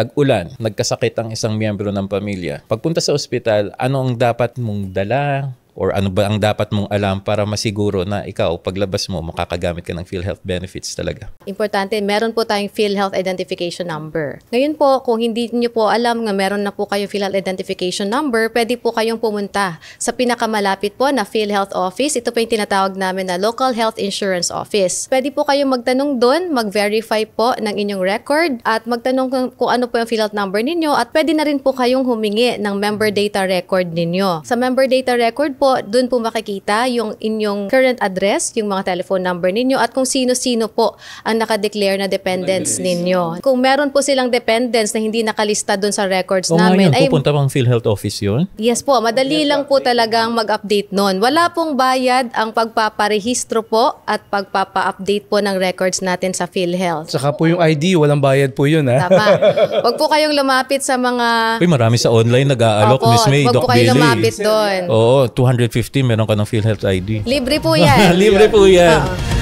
tag-ulan, nagkasakit ang isang miyembro ng pamilya. Pagpunta sa ospital, ano ang dapat mong dala? Or ano ba ang dapat mong alam para masiguro na ikaw, paglabas mo, makakagamit ka ng PhilHealth benefits talaga? Importante, meron po tayong PhilHealth Identification Number. Ngayon po, kung hindi niyo po alam nga meron na po kayong PhilHealth Identification Number, pwede po kayong pumunta sa pinakamalapit po na PhilHealth Office. Ito po yung tinatawag namin na Local Health Insurance Office. Pwede po kayong magtanong doon, mag-verify po ng inyong record at magtanong kung ano po yung PhilHealth number ninyo at pwede na rin po kayong humingi ng member data record ninyo. Sa member data record po, doon po makikita yung inyong current address, yung mga telephone number ninyo at kung sino-sino po ang nakadeclare na dependents ninyo. Kung meron po silang dependents na hindi nakalista doon sa records namin. Ngayon, pupunta pang PhilHealth office yun? Yes po, madali lang po talagang mag-update noon. Wala pong bayad ang pagpaparehistro po at pagpapa-update po ng records natin sa PhilHealth. Saka po yung ID, walang bayad po yun, ha? Tama. Huwag po kayong lumapit sa mga... Uy, marami sa online nag-aalok, Miss May, Doc Billy. Huwag po kayong lumapit doon. Oo, 250 meron ka ng PhilHealth ID. Libre po yan. Libre po yan.